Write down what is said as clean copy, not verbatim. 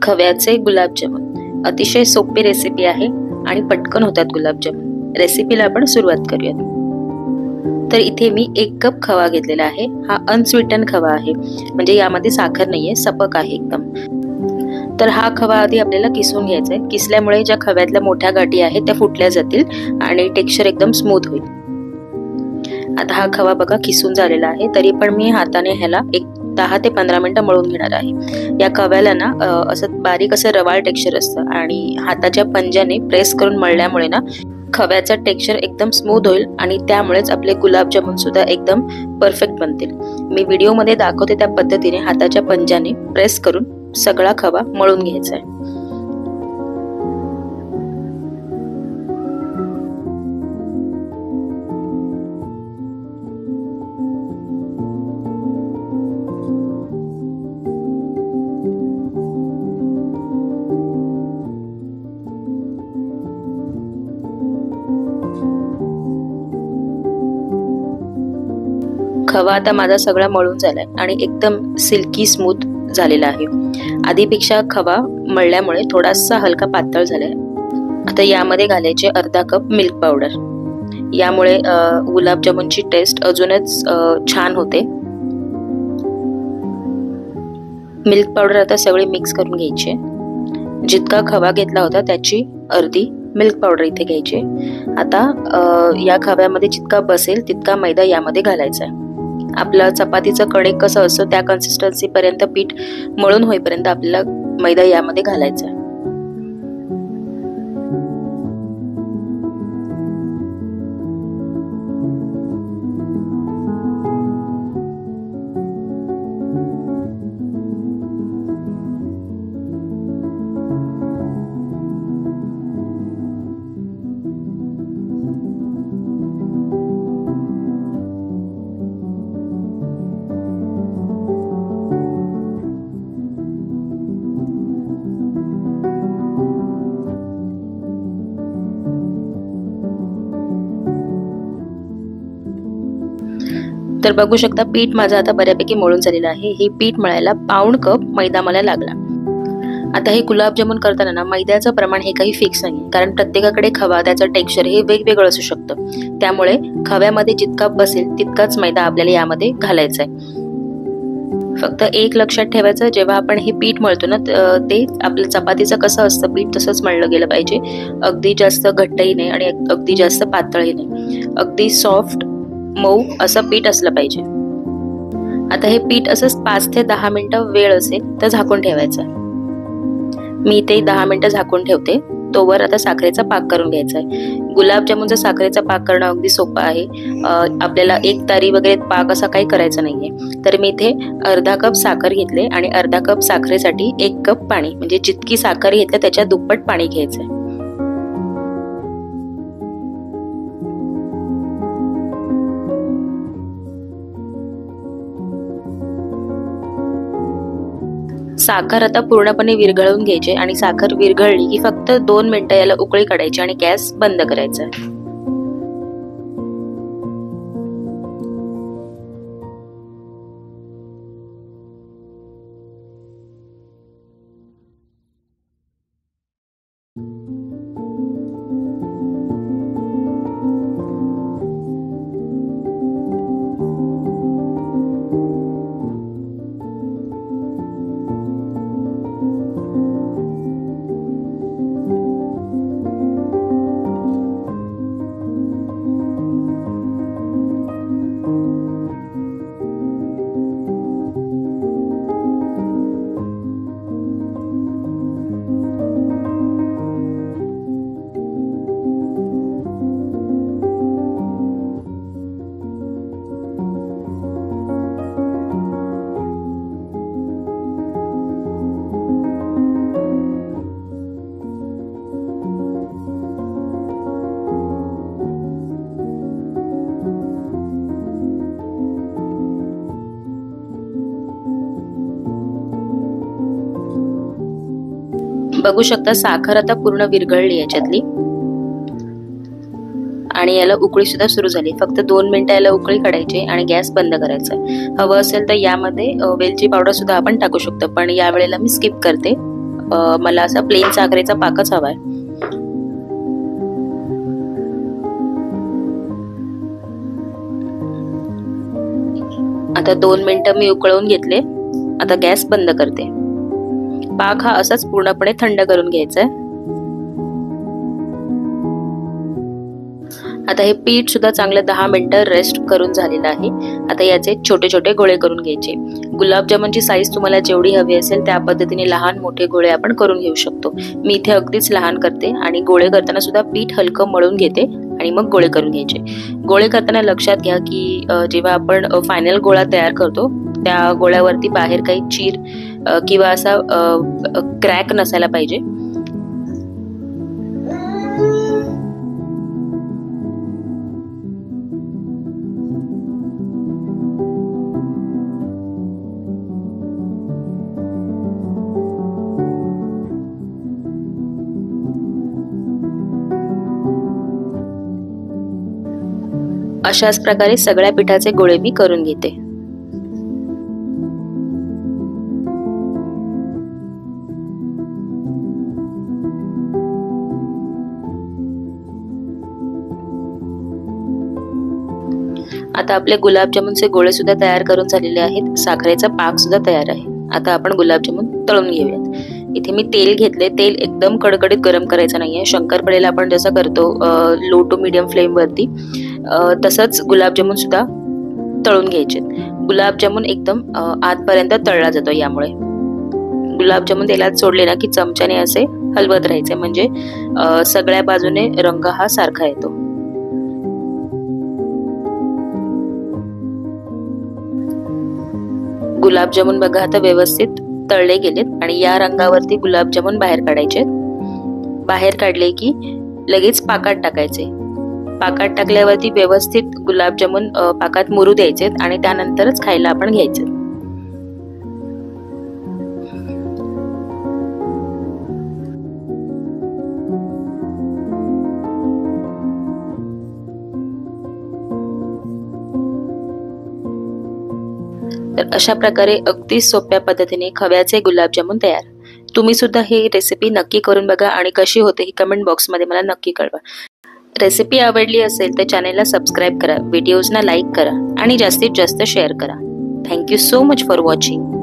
खव्याचे गुलाबजामुन अतिशय सोपी रेसिपी आहे आणि पटकन होतात गुलाबजामुन। रेसिपीला आपण सुरुवात करूयात। तर इथे मी 1 कप खवा घेतलेला आहे। हा अनस्वीटन खवा आहे, म्हणजे यामध्ये साखर नाहीये, सपक आहे एकदम। तर हा खवा आधी आपल्याला किसून घ्यायचा आहे। किसल्यामुळे ज्या खव्यातल्या मोठ्या गाठी आहेत त्या फुटल्या जातील आणि टेक्स्चर एकदम स्मूथ होईल। आता हा खवा बघा किसून झालेला आहे, तरी पण मी हाताने ह्याला 10 ते 15 मिनिटं मळून घेणार आहे। या खव्याला ना असं बारीक असं रवाळ टेक्स्चर असतं आणि हाताच्या पंजाने प्रेस करून मळल्यामुळे ना खव्याचा टेक्स्चर एकदम स्मूथ होईल आणि त्यामुळेच आपले गुलाबजामुन सुद्धा एकदम परफेक्ट बनतील। मी व्हिडिओमध्ये दाखवते त्या पद्धतीने हाताच्या पंजाने प्रेस करून सगळा खवा मळून घ्यायचा आहे। खवा आता माझा सगळा मळून झालाय आणि एकदम सिल्की स्मूथ झालेला आहे। आधीपेक्षा खवा मळल्यामुळे थोडासा हलका पातळ झालाय। आता यामध्ये घालायचे अर्धा कप मिल्क पावडर। यामुळे गुलाबजामुनची टेस्ट अजूनच छान होते। मिल्क पावडर आता सगळे मिक्स करून घ्यायचे। जितका खवा घेतला होता त्याची अर्धी मिल्क पावडर इथे घ्यायची। आता या खव्यामध्ये जितका बसेल तितका मैदा यामध्ये घालायचा आहे। आपलं चपातीचं कणिक कसं असतं त्या कन्सिस्टन्सी पर्यंत पीठ मळून होईपर्यंत आपल्याला मैदा यामध्ये घालायचा आहे। तर बघू शकता पीठ माझं आता बऱ्यापैकी मळून झालेलं आहे। हे पीठ मळायला पाऊण कप मैदा मला लागला। आता हे गुलाबजामुन करताना ना मैद्याचं प्रमाण हे काही फिक्स नाही, कारण प्रत्येकाकडे खवा त्याचं टेक्स्चर हे वेगवेगळं असू शकतं। त्यामुळे खव्यामध्ये जितका बसेल तितकाच मैदा आपल्याला यामध्ये घालायचा आहे। फक्त एक लक्षात ठेवायचं, जेव्हा आपण हे पीठ मळतो ना ते आपलं चपातीचं कसं असतं पीठ तसंच मळलं गेलं पाहिजे। अगदी जास्त घट्टही नाही आणि अगदी जास्त पातळही नाही, अगदी सॉफ्ट मऊ असं पीठ असलं पाहिजे। आता हे पीठ असंच 5 ते 10 मिनिटं वेळ असेल तर झाकून ठेवायचं। मी इथे 10 मिनिटं झाकून ठेवते। तोवर आता साखरेचा पाक करून घ्यायचा आहे। गुलाबजामुनचा साखरेचा पाक करणं अगदी सोपं आहे। आपल्याला एक तारी वगैरे पाक असा काही करायचा नाहीये। तर मी इथे अर्धा कप साखर घेतले आणि अर्धा कप साखरेसाठी 1 कप पाणी, म्हणजे जितकी साखर घेतली त्याच्या दुप्पट पाणी घ्यायचंय। साखर आता पूर्णपणे विरघळून घ्यायची आणि साखर विरघळली की फक्त 2 मिनिटं याला उकळी काढायची आणि गॅस बंद करायचा। बघू शकता साखर आता पूर्ण विरघळली याच्यातली आणि याला उकळी सुद्धा सुरू झाली। फक्त 2 मिनिटं याला उकळी काढायची आणि गॅस बंद करायचा आहे। हवं असेल तर यामध्ये वेलची पावडर सुद्धा आपण टाकू शकतो, पण या वेळेला मी स्किप करते। मला असा प्लेन साखरेचा पाकच हवाय. आता 2 मिनिटं मी उकळवून घेतले. आता गॅस बंद करते. पाक हा असाच पूर्णपणे थंड करून घ्यायचा आहे. आता हे पीठ सुद्धा चांगलं 10 मिनिटं रेस्ट करून झालेलं आहे. आता याचे छोटे छोटे गोळे करून घ्यायचे. गुलाबजामुनची साईज तुम्हाला जेवढी हवी असेल त्या पद्धतीने लहान मोठे गोळे आपण करून घेऊ शकतो. मी इथे अगदीच लहान करते आणि गोळे करताना सुद्धा पीठ हलकं मळून घेते आणि मग गोळे करून घ्यायचे. गोळे करताना लक्षात घ्या की जेव्हा आपण फायनल गोळा तयार करतो त्या गोळ्यावरती बाहेर काही चीर किंवा असा क्रॅक नसायला पाहिजे. अशाच प्रकारे सगळ्या पिठाचे गोळे मी करून घेते. आता आपले गुलाबजामुनचे गोळे सुद्धा तयार करून झालेले आहेत. साखरेचा पाक सुद्धा तयार आहे. आता आपण गुलाबजामुन तळून घेऊयात. इथे मी तेल घेतले. तेल एकदम कडकडीत गरम करायचं नाहीये. शंकरपाळ्याला आपण जसं करतो लो टू मीडियम फ्लेम वरती, तसंच गुलाबजामुन सुद्धा तळून घ्यायचे. गुलाबजामुन एकदम आतपर्यंत तळला जातो. यामुळे गुलाबजामुन तेलात सोडले ना की चमच्याने असे हलवत राहायचे, म्हणजे सगळ्या बाजूने रंग हा सारखा येतो. गुलाबजामुन बघा आता व्यवस्थित तळले गेलेत आणि या रंगावरती गुलाबजामुन बाहेर काढायचे. बाहेर काढले की लगेच पाकात टाकायचे. पाकात टाकल्यावरती व्यवस्थित गुलाबजामुन पाकात मुरू द्यायचे आणि त्यानंतरच खायला आपण घ्यायचे. तर अशा प्रकारे अगदी सोप्या पद्धतीने खव्याचे गुलाबजामुन तयार. तुम्ही सुद्धा ही रेसिपी नक्की करून बघा आणि कशी होते ही कमेंट बॉक्स मध्ये मला नक्की कळवा. रेसिपी आवडली असेल तर चॅनलला सबस्क्राईब करा, व्हिडिओजना लाईक करा आणि जास्तीत जास्त शेअर करा. Thank you so much for watching.